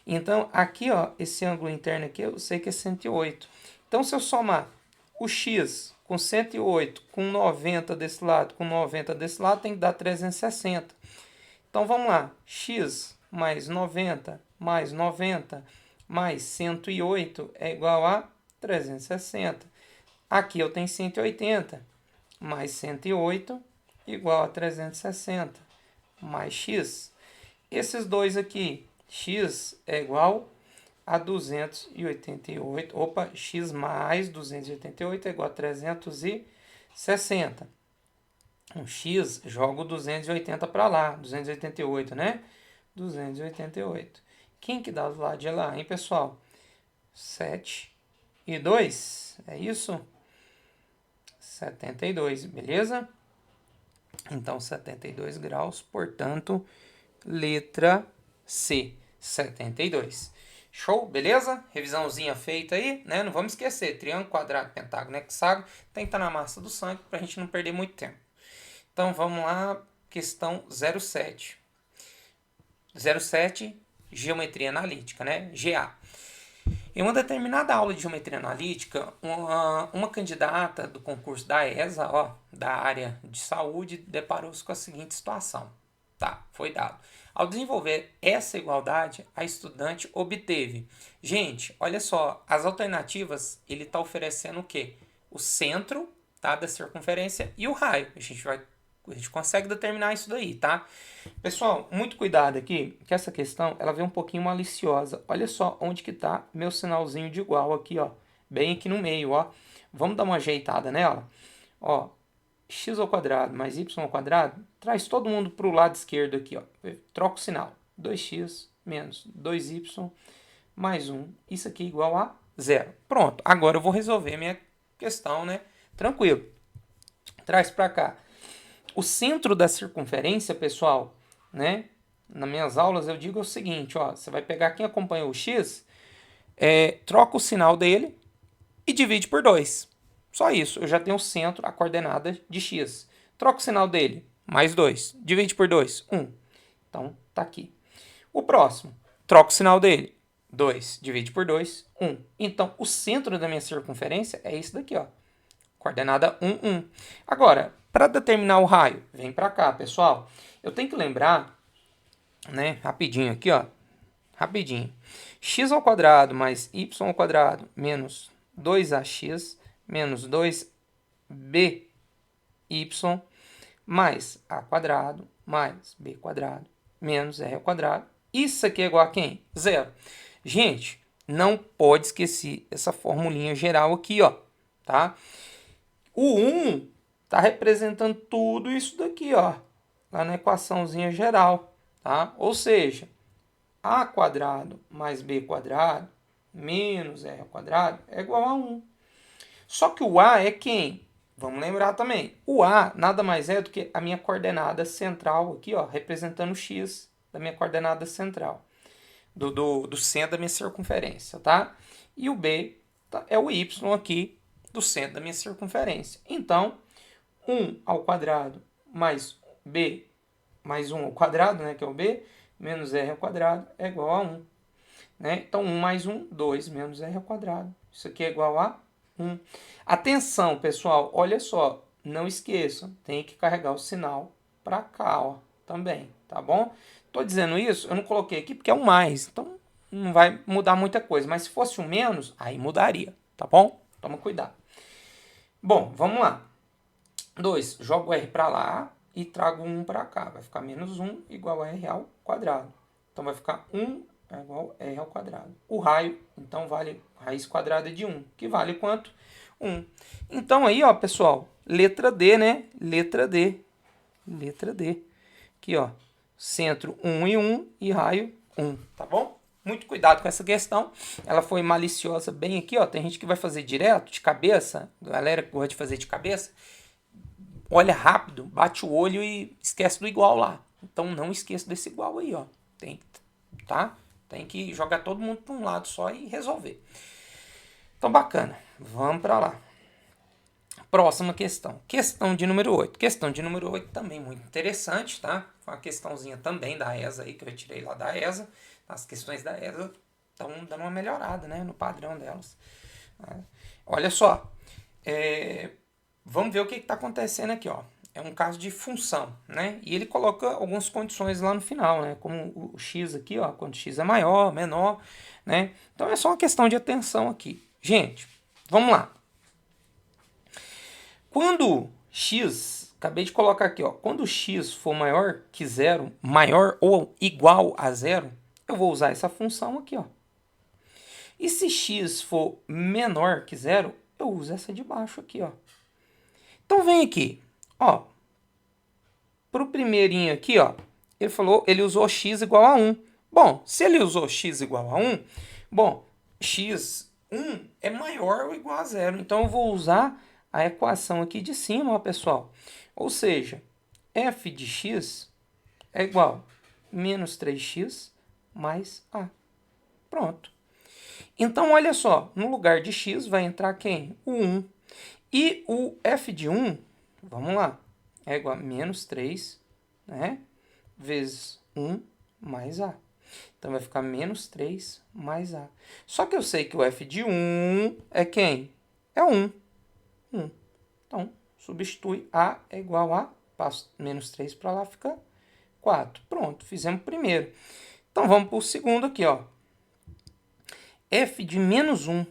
Então, aqui, ó, esse ângulo interno aqui, eu sei que é 108. Então, se eu somar o x com 108, com 90 desse lado, com 90 desse lado, tem que dar 360. Então, vamos lá. X mais 90 mais 108 é igual a 360. Aqui eu tenho 180 mais 108 igual a 360 mais x. Esses dois aqui, x é igual a 288. Opa, x mais 288 é igual a 360. Um x, jogo 280 para lá. 288, né? 288. Quem que dá do lado de lá, hein, pessoal? 7 e 2. É isso? 72, beleza? Então, 72 graus, portanto, letra C, 72. Show, beleza? Revisãozinha feita aí, né? Não vamos esquecer, triângulo, quadrado, pentágono, hexágono, tem que estar na massa do sangue para a gente não perder muito tempo. Então, vamos lá, questão 07. 07, geometria analítica, né? GA. Em uma determinada aula de geometria analítica, uma candidata do concurso da ESA, ó, da área de saúde, deparou-se com a seguinte situação. Tá, foi dado. Ao desenvolver essa igualdade, a estudante obteve. Gente, olha só, as alternativas, ele está oferecendo o quê? O centro, tá, da circunferência e o raio. A gente consegue determinar isso daí, tá? Pessoal, muito cuidado aqui, que essa questão, ela vem um pouquinho maliciosa. Olha só onde que tá meu sinalzinho de igual aqui, ó. Bem aqui no meio, ó. Vamos dar uma ajeitada nela. Ó, x ao quadrado mais y ao quadrado, traz todo mundo para o lado esquerdo aqui, ó. Troca o sinal. 2x menos 2y mais 1. Isso aqui é igual a 0. Pronto, agora eu vou resolver minha questão, né? Tranquilo. Traz para cá. O centro da circunferência, pessoal, né? Nas minhas aulas eu digo o seguinte, ó. Você vai pegar quem acompanhou o x, troca o sinal dele e divide por 2. Só isso. Eu já tenho o centro, a coordenada de x. Troca o sinal dele. Mais 2. Divide por 2. 1. Então, tá aqui. O próximo. Troca o sinal dele. 2. Divide por 2. 1. Então, o centro da minha circunferência é esse daqui, ó. Coordenada 1, 1. Agora, para determinar o raio, vem para cá, pessoal. Eu tenho que lembrar, né, rapidinho aqui, ó. Rapidinho. X ao quadrado mais y ao quadrado menos 2ax menos 2by mais a quadrado mais b quadrado menos r ao quadrado. Isso aqui é igual a quem? Zero. Gente, não pode esquecer essa formulinha geral aqui, ó, tá? O 1 está representando tudo isso daqui, ó, lá na equaçãozinha geral, tá? Ou seja, a quadrado mais b quadrado menos r ao quadrado é igual a 1. Só que o a é quem? Vamos lembrar também. O a nada mais é do que a minha coordenada central aqui, ó, representando o x da minha coordenada central, do centro da minha circunferência, tá? E o b é o y aqui do centro da minha circunferência. Então, 1 ao quadrado mais b mais 1 ao quadrado, né, que é o b, menos r ao quadrado é igual a 1. Né? Então, 1 mais 1, 2 menos r ao quadrado. Isso aqui é igual a 1. Atenção, pessoal, olha só, não esqueçam, tem que carregar o sinal para cá, ó, também, tá bom? Estou dizendo isso, eu não coloquei aqui porque é um mais, então não vai mudar muita coisa, mas se fosse um menos, aí mudaria, tá bom? Toma cuidado. Bom, vamos lá. 2, jogo o r para lá e trago 1 para cá. Vai ficar menos 1 igual a r ao quadrado. Então, vai ficar 1 é igual a r ao quadrado. O raio, então, vale raiz quadrada de 1, que vale quanto? 1. Então, aí, ó, pessoal, letra D, né? Letra D. Letra D. Aqui, ó, centro 1 e 1 e raio 1, tá bom? Muito cuidado com essa questão. Ela foi maliciosa bem aqui, ó. Tem gente que vai fazer direto, de cabeça. Galera que gosta de fazer de cabeça. Olha rápido, bate o olho e esquece do igual lá. Então, não esqueça desse igual aí, ó. Tá? Tem que jogar todo mundo para um lado só e resolver. Então, bacana. Vamos para lá. Próxima questão. Questão de número 8. Questão de número 8 também muito interessante, tá? Foi uma questãozinha também da ESA aí, que eu tirei lá da ESA. As questões da ESA estão dando uma melhorada, né? No padrão delas. Olha só. Vamos ver o que está acontecendo aqui, ó. É um caso de função, né? E ele coloca algumas condições lá no final, né? Como o x aqui, ó, quando x é maior, menor, né? Então é só uma questão de atenção aqui. Gente, vamos lá. Quando x, acabei de colocar aqui, ó, quando x for maior que zero, maior ou igual a zero, eu vou usar essa função aqui, ó. E se x for menor que zero, eu uso essa de baixo aqui, ó. Então vem aqui, ó. Pro primeirinho aqui, ó, ele usou x igual a 1. Bom, se ele usou x igual a 1, bom, x1 é maior ou igual a zero. Então eu vou usar a equação aqui de cima, ó, pessoal. Ou seja, f de x é igual a menos 3x mais a. Pronto. Então, olha só, no lugar de x vai entrar quem? O 1. E o f de 1, vamos lá, é igual a menos 3, né, vezes 1 mais a. Então, vai ficar menos 3 mais a. Só que eu sei que o f de 1 é quem? É 1. 1. Então, substitui a é igual a, passo menos 3 para lá, fica 4. Pronto, fizemos o primeiro. Então, vamos para o segundo aqui, ó. F de menos 1.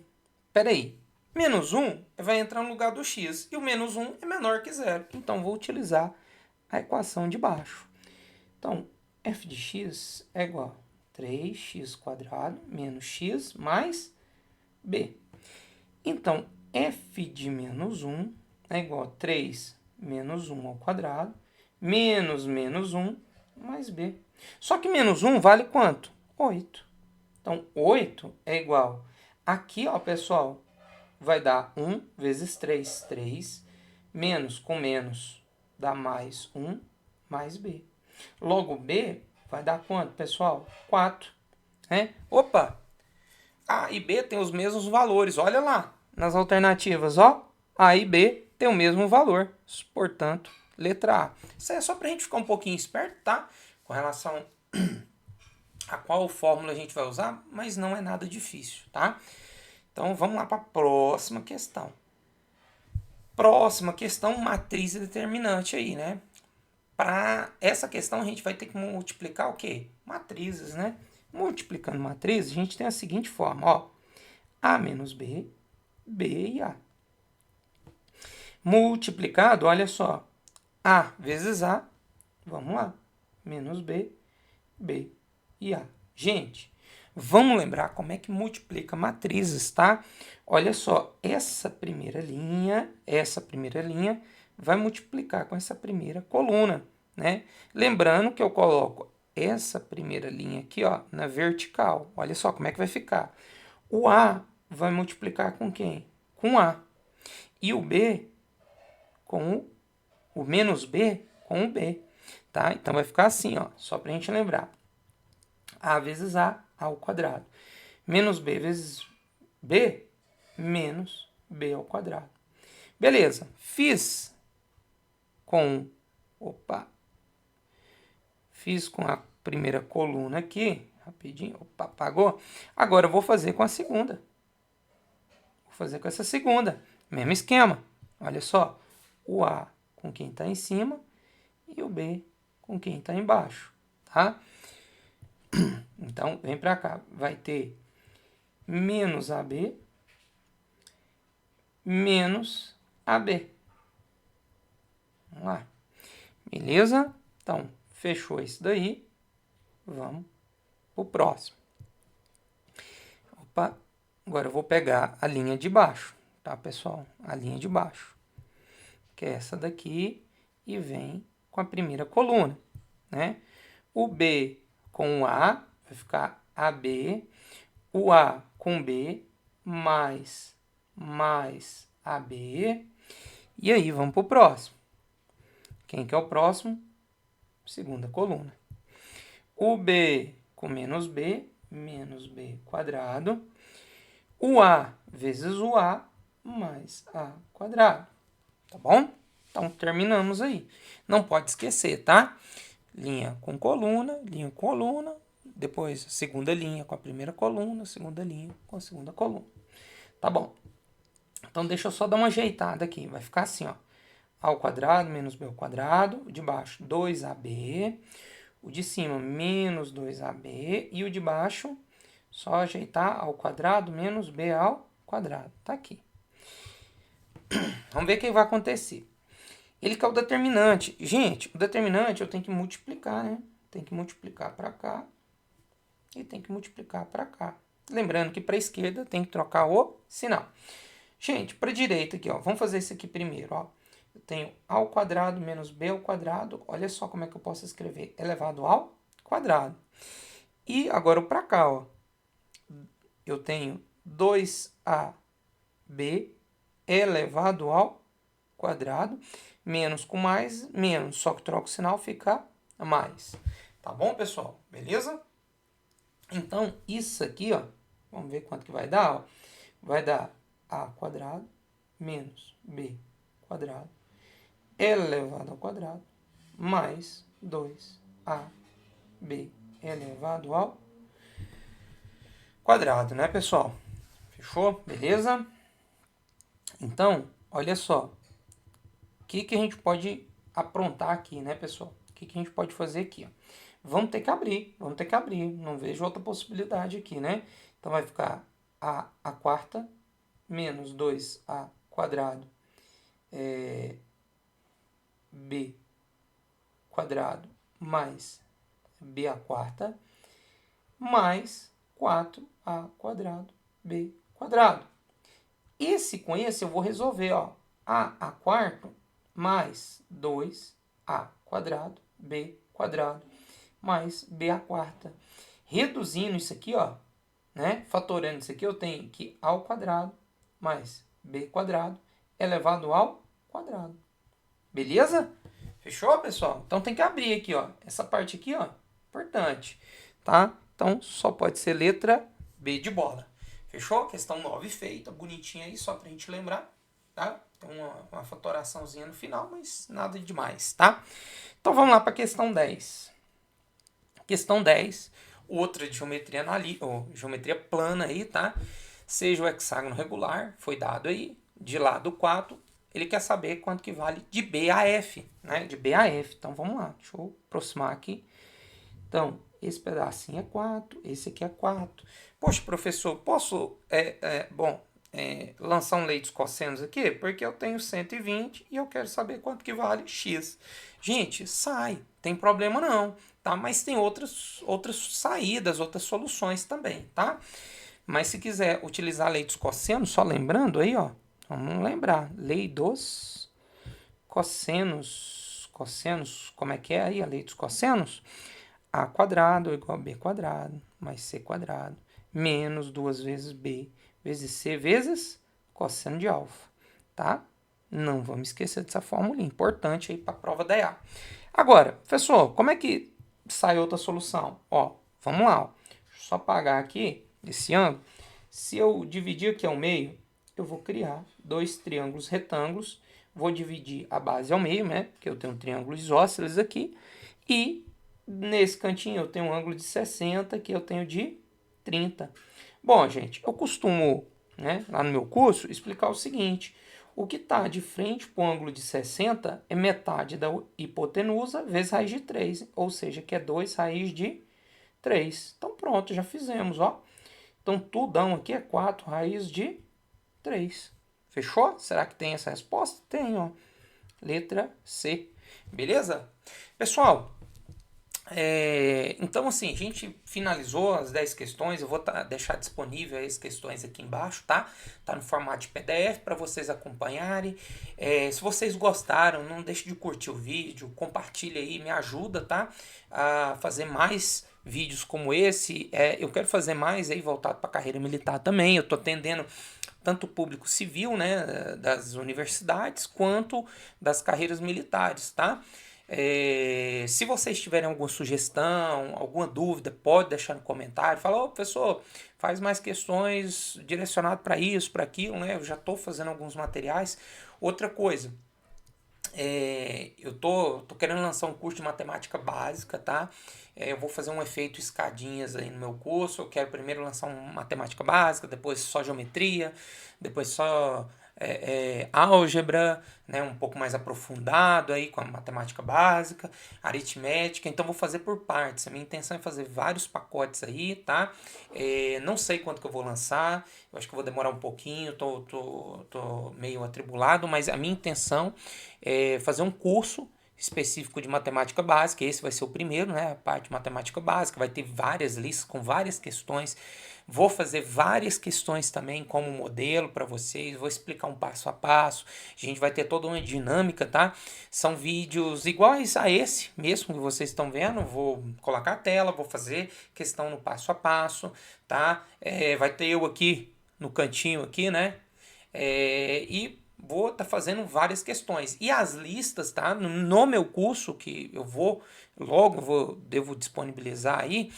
Espera aí. Menos 1 vai entrar no lugar do x. E o menos 1 é menor que zero. Então, vou utilizar a equação de baixo. Então, f de x é igual a 3x² menos x mais b. Então, f de menos 1 é igual a 3 menos 1 ao quadrado, menos 1 mais b. Só que menos 1 vale quanto? 8. Então, 8 é igual. Aqui, ó, pessoal, vai dar 1 vezes 3, 3. Menos com menos dá mais 1 mais b. Logo, b vai dar quanto, pessoal? 4. Né? Opa! A e b têm os mesmos valores. Olha lá nas alternativas, ó. A e B têm o mesmo valor, portanto, letra A. Isso aí é só para a gente ficar um pouquinho esperto, tá? Com relação a qual fórmula a gente vai usar, mas não é nada difícil, tá? Então, vamos lá para a próxima questão. Próxima questão, matriz determinante aí, né? Para essa questão, a gente vai ter que multiplicar o quê? Matrizes, né? Multiplicando matrizes, a gente tem a seguinte forma, ó. A menos B, B e A. Multiplicado, olha só. A vezes A, vamos lá. Menos B, B e A. Gente, vamos lembrar como é que multiplica matrizes, tá? Olha só, essa primeira linha vai multiplicar com essa primeira coluna, né? Lembrando que eu coloco essa primeira linha aqui, ó, na vertical. Olha só como é que vai ficar. O A vai multiplicar com quem? Com A. E o B com o menos B com o B, tá? Então vai ficar assim, ó, só pra gente lembrar. A vezes A ao quadrado. Menos B vezes B, menos B ao quadrado. Beleza, fiz com a primeira coluna aqui, rapidinho, apagou. Agora eu vou fazer com a segunda. Vou fazer com essa segunda, mesmo esquema. Olha só, o A com quem está em cima e o B com quem está embaixo, tá? Então, vem para cá, vai ter menos AB menos AB. Vamos lá. Beleza? Então, fechou isso daí. Vamos pro próximo. Opa, agora eu vou pegar a linha de baixo, tá, pessoal? A linha de baixo, que é essa daqui, e vem com a primeira coluna, né? O B com o A vai ficar AB, o A com B mais AB, e aí vamos pro próximo. Quem que é o próximo? Segunda coluna. O B com menos B quadrado. O A vezes o A mais A quadrado. Tá bom? Então, terminamos aí. Não pode esquecer, tá? Linha com coluna, depois segunda linha com a primeira coluna, segunda linha com a segunda coluna. Tá bom? Então, deixa eu só dar uma ajeitada aqui. Vai ficar assim, ó. A ao quadrado menos B ao quadrado. O de baixo, 2AB. O de cima, menos 2AB. E o de baixo, só ajeitar ao quadrado menos B ao quadrado. Tá aqui. Vamos ver o que vai acontecer. Ele quer o determinante. Gente, o determinante eu tenho que multiplicar, né? Tem que multiplicar para cá e tem que multiplicar para cá. Lembrando que para a esquerda tem que trocar o sinal. Gente, para a direita aqui, ó, vamos fazer isso aqui primeiro, ó. Eu tenho a ao quadrado menos b ao quadrado. Olha só como é que eu posso escrever. Elevado ao quadrado. E agora para cá, ó. Eu tenho 2ab elevado ao quadrado. Menos com mais, menos. Só que troca o sinal, fica mais. Tá bom, pessoal? Beleza? Então, isso aqui, ó. Vamos ver quanto que vai dar, ó. Vai dar a quadrado menos b quadrado elevado ao quadrado mais 2ab elevado ao quadrado, né, pessoal? Fechou? Beleza? Então, olha só. O que a gente pode aprontar aqui, né, pessoal? O que a gente pode fazer aqui, ó? Vamos ter que abrir. Não vejo outra possibilidade aqui, né? Então, vai ficar a quarta menos 2a quadrado b quadrado mais b a quarta mais 4a quadrado b quadrado. Esse com esse eu vou resolver, ó. A quarto mais 2a quadrado b quadrado mais b a quarta. Reduzindo isso aqui, ó, né? Fatorando isso aqui, eu tenho que a ao quadrado mais b quadrado elevado ao quadrado. Beleza? Fechou, pessoal? Então tem que abrir aqui, ó. Essa parte aqui, ó, importante, tá? Então só pode ser letra B de bola. Fechou? Questão 9 feita, bonitinha aí, só pra gente lembrar. tá? Tem uma fatoraçãozinha no final, mas nada demais, tá? Então vamos lá para a questão 10. Questão 10, outra de geometria ou geometria plana aí, tá? Seja o hexágono regular, foi dado aí, de lado 4, ele quer saber quanto que vale de B a F, né? De B a F. Então vamos lá, deixa eu aproximar aqui. Então, esse pedacinho é 4, esse aqui é 4. Poxa, professor, posso lançar um lei dos cossenos aqui? Porque eu tenho 120 e eu quero saber quanto que vale x. Gente, sai, tem problema não, tá? Mas tem outras saídas, outras soluções também, tá? Mas se quiser utilizar a lei dos cossenos, só lembrando aí, ó, vamos lembrar, lei dos cossenos, como é que é aí a lei dos cossenos? A quadrado é igual a b quadrado mais c quadrado menos 2 vezes b vezes c vezes cosseno de alfa, tá? Não vamos esquecer dessa fórmula importante aí para a prova da EA. Agora, professor, como é que sai outra solução? Ó, vamos lá, ó. Só apagar aqui esse ângulo. Se eu dividir aqui ao meio, eu vou criar dois triângulos retângulos. Vou dividir a base ao meio, né? Porque eu tenho um triângulo isósceles aqui. E nesse cantinho eu tenho um ângulo de 60, que eu tenho de 30. Bom, gente, eu costumo, né, lá no meu curso, explicar o seguinte. O que está de frente para o ângulo de 60 é metade da hipotenusa vezes raiz de 3, ou seja, que é 2 raiz de 3. Então pronto, já fizemos, ó. Então tudão aqui é 4 raiz de 3. Fechou? Será que tem essa resposta? Tem, ó. Letra C. Beleza? Pessoal, então, assim, a gente finalizou as 10 questões. Eu vou deixar disponível as questões aqui embaixo, tá? Tá no formato de PDF para vocês acompanharem. Se vocês gostaram, não deixe de curtir o vídeo, compartilha aí, me ajuda, tá? A fazer mais vídeos como esse. Eu quero fazer mais aí voltado para a carreira militar também. Eu tô atendendo tanto o público civil, né, das universidades, quanto das carreiras militares, tá? Se vocês tiverem alguma sugestão, alguma dúvida, pode deixar no comentário. Fala, ô professor, faz mais questões direcionadas para isso, para aquilo, né? Eu já estou fazendo alguns materiais. Outra coisa, eu tô querendo lançar um curso de matemática básica, tá? Eu vou fazer um efeito escadinhas aí no meu curso. Eu quero primeiro lançar uma matemática básica, depois só geometria, depois só álgebra, né, um pouco mais aprofundado aí com a matemática básica, aritmética. Então vou fazer por partes. A minha intenção é fazer vários pacotes aí, tá? Não sei quanto que eu vou lançar. Eu acho que eu vou demorar um pouquinho. Tô meio atribulado, mas a minha intenção é fazer um curso específico de matemática básica. Esse vai ser o primeiro, né? A parte de matemática básica. Vai ter várias listas com várias questões. Vou fazer várias questões também como modelo para vocês. Vou explicar um passo a passo. A gente vai ter toda uma dinâmica, tá? São vídeos iguais a esse mesmo que vocês estão vendo. Vou colocar a tela, vou fazer questão no passo a passo, tá? Vai ter eu aqui no cantinho aqui, né? E vou estar fazendo várias questões. E as listas, tá? No meu curso, que eu devo disponibilizar aí,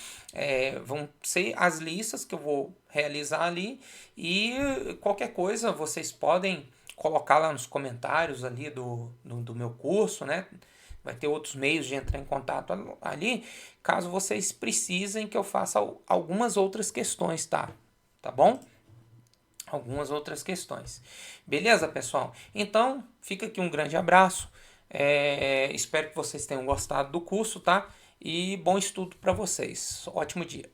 vão ser as listas que eu vou realizar ali. E qualquer coisa vocês podem colocar lá nos comentários ali do meu curso, né? Vai ter outros meios de entrar em contato ali, caso vocês precisem que eu faça algumas outras questões, tá? Tá bom? Algumas outras questões. Beleza, pessoal? Então, fica aqui um grande abraço. Espero que vocês tenham gostado do curso, tá? E bom estudo para vocês. Ótimo dia.